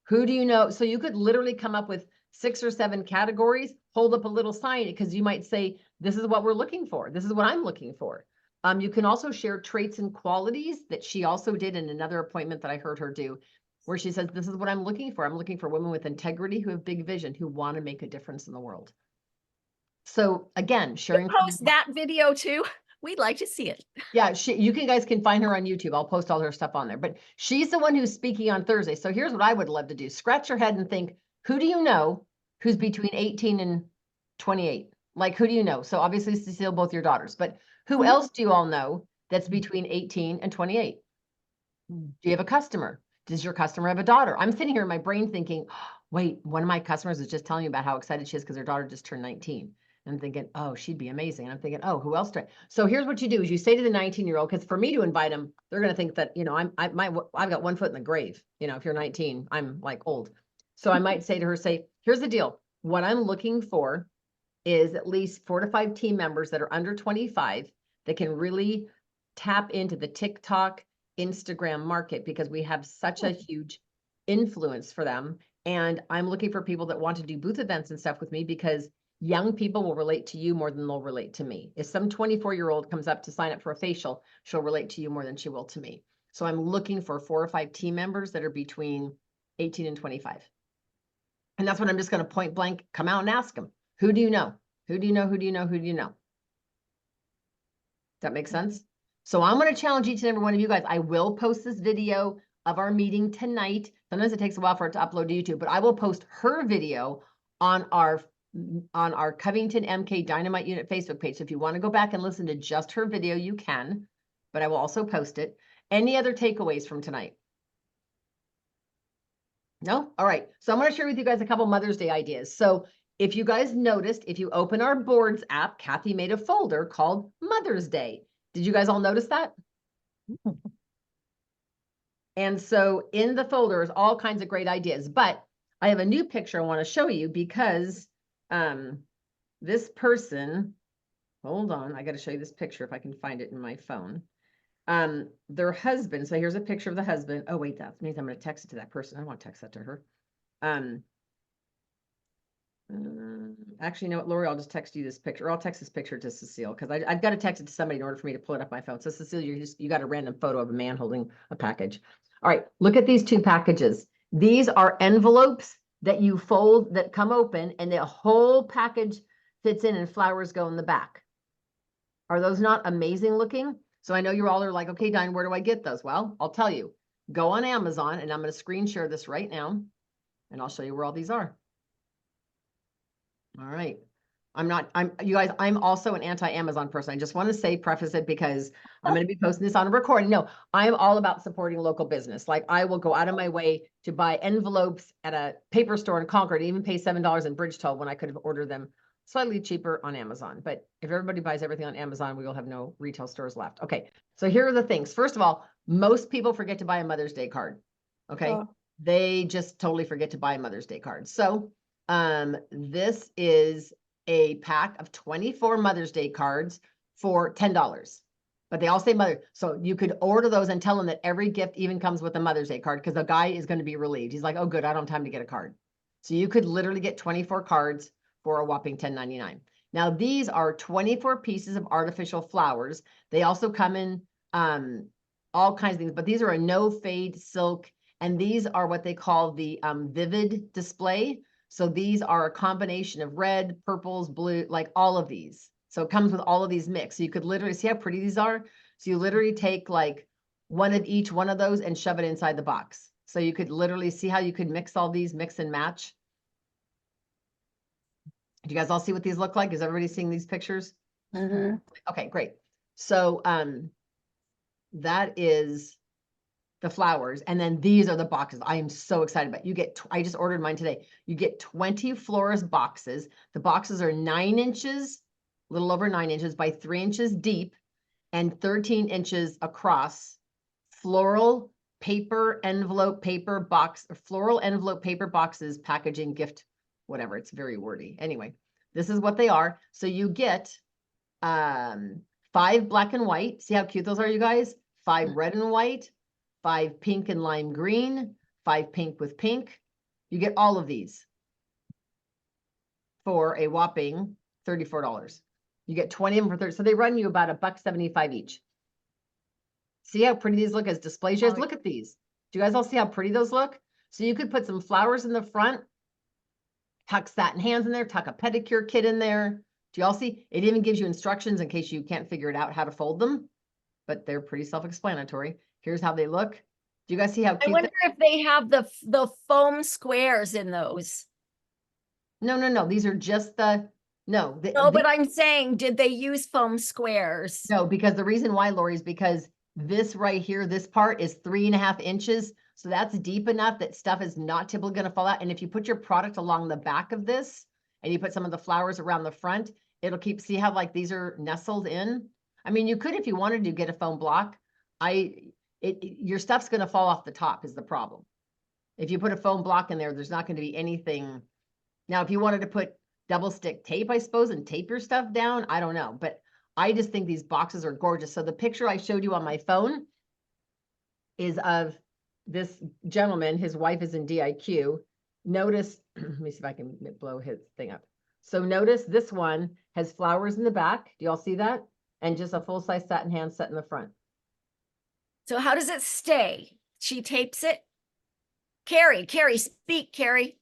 Who do you know? So you could literally come up with 6 or 7 categories, hold up a little sign because you might say, this is what we're looking for. This is what I'm looking for. You can also share traits and qualities that she also did in another appointment that I heard her do, where she says, this is what I'm looking for. I'm looking for women with integrity who have big vision, who want to make a difference in the world. So again, sharing. You post that video too. We'd like to see it. Yeah, you guys can find her on YouTube. I'll post all her stuff on there, but she's the one who's speaking on Thursday. So here's what I would love to do. Scratch your head and think, who do you know who's between 18 and 28? Like, who do you know? So obviously, Cecile, both your daughters, but who else do you all know that's between 18 and 28? Do you have a customer? Does your customer have a daughter? I'm sitting here in my brain thinking, wait, one of my customers is just telling me about how excited she is because her daughter just turned 19. And I'm thinking, oh, she'd be amazing. And I'm thinking, oh, who else? So here's what you do is you say to the 19-year-old, because for me to invite them, they're going to think that, I've got one foot in the grave. If you're 19, I'm like old. So I might say to her, here's the deal. What I'm looking for is at least 4 to 5 team members that are under 25 that can really tap into the TikTok, Instagram market because we have such a huge influence for them. And I'm looking for people that want to do booth events and stuff with me because young people will relate to you more than they'll relate to me. If some 24-year-old comes up to sign up for a facial, she'll relate to you more than she will to me. So I'm looking for 4 or 5 team members that are between 18 and 25. And that's what I'm just going to point blank, come out and ask them. Who do you know? Who do you know? Who do you know? Who do you know? That makes sense? So I'm going to challenge each and every one of you guys. I will post this video of our meeting tonight. Sometimes it takes a while for it to upload to YouTube, but I will post her video on our Covington MK Dynamite Unit Facebook page. So if you want to go back and listen to just her video, you can, but I will also post it. Any other takeaways from tonight? No? All right. So I'm going to share with you guys a couple Mother's Day ideas. So if you guys noticed, if you open our boards app, Kathy made a folder called Mother's Day. Did you guys all notice that? And so in the folder is all kinds of great ideas, but I have a new picture I want to show you because this person, hold on, I got to show you this picture if I can find it in my phone. Their husband, so here's a picture of the husband. Oh wait, that means I'm going to text it to that person. I don't want to text that to her. Actually, you know what, Lori, I'll just text you this picture, or I'll text this picture to Cecile because I've got to text it to somebody in order for me to pull it up my phone. So Cecile, you got a random photo of a man holding a package. All right, look at these two packages. These are envelopes that you fold that come open and the whole package fits in and flowers go in the back. Are those not amazing looking? So I know you all are like, okay, Diane, where do I get those? Well, I'll tell you, go on Amazon and I'm going to screen share this right now and I'll show you where all these are. All right. You guys, I'm also an anti-Amazon person. I just want to say, preface it because I'm going to be posting this on a recording. No, I'm all about supporting local business. Like I will go out of my way to buy envelopes at a paper store in Concord, even pay $7 in Bridgetown when I could have ordered them slightly cheaper on Amazon. But if everybody buys everything on Amazon, we will have no retail stores left. Okay. So here are the things. First of all, most people forget to buy a Mother's Day card. Okay. Oh. They just totally forget to buy a Mother's Day card. So this is a pack of 24 Mother's Day cards for $10, but they all say mother. So you could order those and tell them that every gift even comes with a Mother's Day card because the guy is going to be relieved. He's like, oh, good. I don't have time to get a card. So you could literally get 24 cards for a whopping $10.99. Now, these are 24 pieces of artificial flowers. They also come in all kinds of things, but these are a no fade silk. And these are what they call the vivid display. So these are a combination of red, purples, blue, like all of these. So it comes with all of these mixed. So you could literally see how pretty these are. So you literally take like one of each one of those and shove it inside the box. So you could literally see how you could mix all these, mix and match. Do you guys all see what these look like? Is everybody seeing these pictures? Mm-hmm. Okay, great. So that is the flowers. And then these are the boxes. I am so excited about. You get, I just ordered mine today. You get 20 florist boxes. The boxes are 9 inches, a little over 9 inches by 3 inches deep and 13 inches across. Floral paper envelope paper box, or floral envelope paper boxes, packaging, gift, whatever. It's very wordy. Anyway, this is what they are. So you get 5 black and white. See how cute those are, you guys? 5 red and white. 5 pink and lime green, 5 pink with pink. You get all of these for a whopping $34. You get 20 of them for 30. So they run you about $1.75 each. See how pretty these look as displays? Just look at these. Do you guys all see how pretty those look? So you could put some flowers in the front, tuck satin hands in there, tuck a pedicure kit in there. Do you all see? It even gives you instructions in case you can't figure it out how to fold them, but they're pretty self-explanatory. Here's how they look. Do you guys see how cute? I wonder if they have the foam squares in those. No. These are just the, no. But I'm saying, did they use foam squares? No, because the reason why, Lori, is because this right here, this part is 3.5 inches. So that's deep enough that stuff is not typically going to fall out. And if you put your product along the back of this and you put some of the flowers around the front, it'll keep, see how like these are nestled in? I mean, you could, if you wanted to, get a foam block. Your stuff's going to fall off the top is the problem. If you put a foam block in there, there's not going to be anything. Now, if you wanted to put double stick tape, I suppose, and tape your stuff down, I don't know. But I just think these boxes are gorgeous. So the picture I showed you on my phone is of this gentleman. His wife is in DIQ. Notice, let me see if I can blow his thing up. So notice this one has flowers in the back. Do y'all see that? And just a full-size satin hand set in the front. So how does it stay? She tapes it? Carrie, speak, Carrie.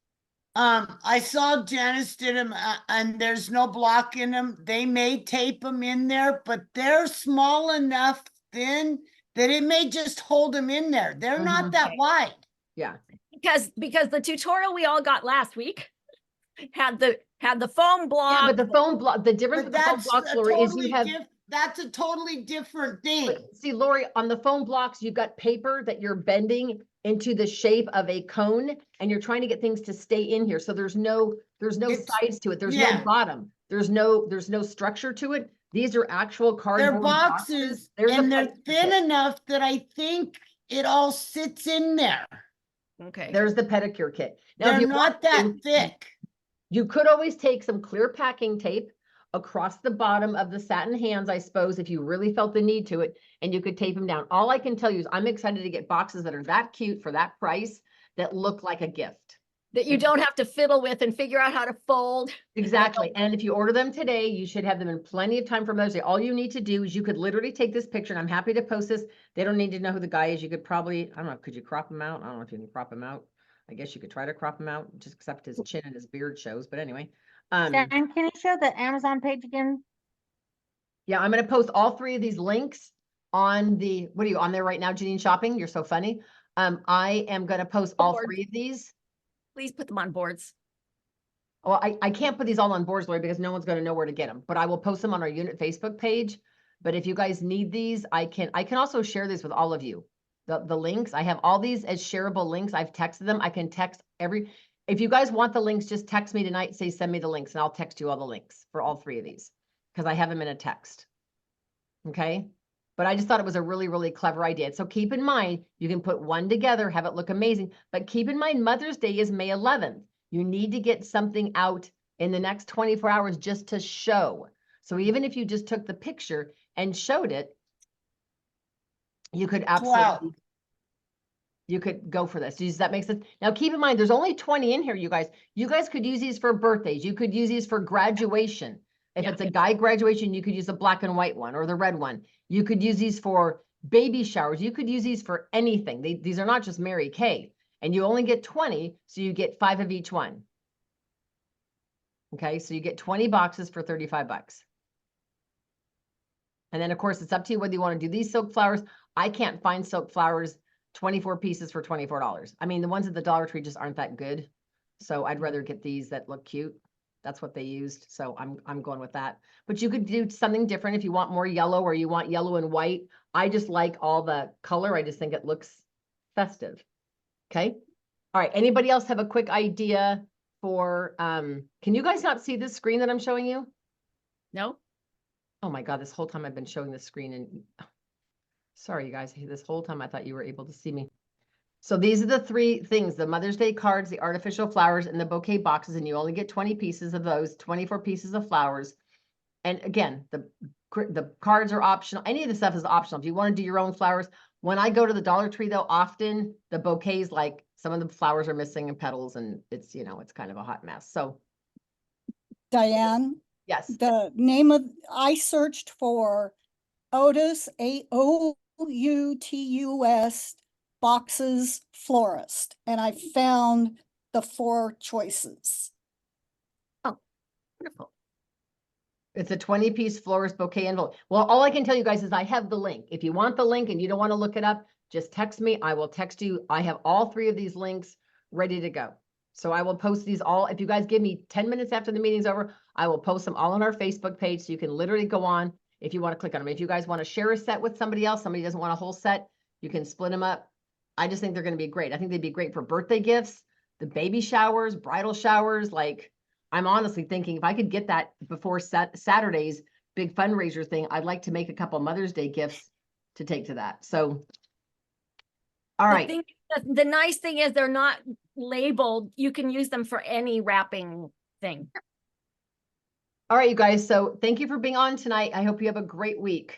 I saw Janice did them and there's no block in them. They may tape them in there, but they're small enough thin that it may just hold them in there. They're not that wide. Yeah. Because the tutorial we all got last week had the foam block. Yeah, but the foam block, the difference But with the foam that's blocks, a Lori, is totally you have, that's a totally different thing. see, Lori, on the foam blocks, you've got paper that you're bending into the shape of a cone, and you're trying to get things to stay in here. So there's no sides to it. There's no bottom. There's no structure to it. These are actual cardboard They're boxes, and they're thin enough that I think it all sits in there. Okay. There's the pedicure kit. Now, They're not that thick. You could always take some clear packing tape across the bottom of the satin hands, I suppose, if you really felt the need to it, and you could tape them down. All I can tell you is I'm excited to get boxes that are that cute for that price that look like a gift. That you don't have to fiddle with and figure out how to fold. Exactly. And if you order them today, you should have them in plenty of time for Mother's Day. All you need to do is you could literally take this picture, and I'm happy to post this. They don't need to know who the guy is. You could probably, I don't know, could you crop him out? I don't know if you can crop him out. I guess you could try to crop him out, just except his chin and his beard shows. But anyway. Sam, can you show the Amazon page again? Yeah, I'm going to post all three of these links on the, what are you on there right now, Janine Shopping? You're so funny. I am going to post all three of these. Please put them on boards. Well, I can't put these all on boards, Lori, because no one's going to know where to get them, but I will post them on our unit Facebook page. But if you guys need these, I can also share this with all of you. The links, I have all these as shareable links. I've texted them. I can text if you guys want the links, just text me tonight, say, send me the links, and I'll text you all the links for all three of these because I have them in a text. Okay. But I just thought it was a really, really clever idea. So keep in mind, you can put one together, have it look amazing, but keep in mind, Mother's Day is May 11th. You need to get something out in the next 24 hours just to show. So even if you just took the picture and showed it, you could absolutely, you could go for this. Does that make sense? Now, keep in mind, there's only 20 in here, you guys. You guys could use these for birthdays. You could use these for graduation. If it's a guy graduation, you could use the black and white one or the red one. You could use these for baby showers. You could use these for anything. These are not just Mary Kay. And you only get 20, so you get 5 of each one. Okay, so you get 20 boxes for 35 bucks. And then, of course, it's up to you whether you want to do these silk flowers. I can't find silk flowers 24 pieces for $24. I mean, the ones at the Dollar Tree just aren't that good. So I'd rather get these that look cute. That's what they used. So I'm going with that. But you could do something different if you want more yellow or you want yellow and white. I just like all the color. I just think it looks festive. Okay. All right. Anybody else have a quick idea for, can you guys not see this screen that I'm showing you? No. Oh my God, this whole time I've been showing the screen and sorry, you guys, this whole time I thought you were able to see me. So these are the three things, the Mother's Day cards, the artificial flowers, and the bouquet boxes, and you only get 20 pieces of those, 24 pieces of flowers. And again, the cards are optional. Any of the stuff is optional. If you want to do your own flowers, when I go to the Dollar Tree though, often the bouquets, like some of the flowers are missing and petals, and it's, you know, it's kind of a hot mess. So Diane? Yes. The name of, I searched for Otis, AOUTUS boxes florist, and I found the 4 choices. Oh, wonderful. It's a 20-piece florist bouquet envelope. Well, all I can tell you guys is I have the link. If you want the link and you don't want to look it up, just text me. I will text you. I have all 3 of these links ready to go. So I will post these all. If you guys give me 10 minutes after the meeting's over, I will post them all on our Facebook page. So you can literally go on if you want to click on them. If you guys want to share a set with somebody else, somebody doesn't want a whole set, you can split them up. I just think they're going to be great. I think they'd be great for birthday gifts, the baby showers, bridal showers. Like, I'm honestly thinking if I could get that before Saturday's big fundraiser thing, I'd like to make a couple Mother's Day gifts to take to that. So, all right. The nice thing is they're not labeled. You can use them for any wrapping thing. All right, you guys. So thank you for being on tonight. I hope you have a great week.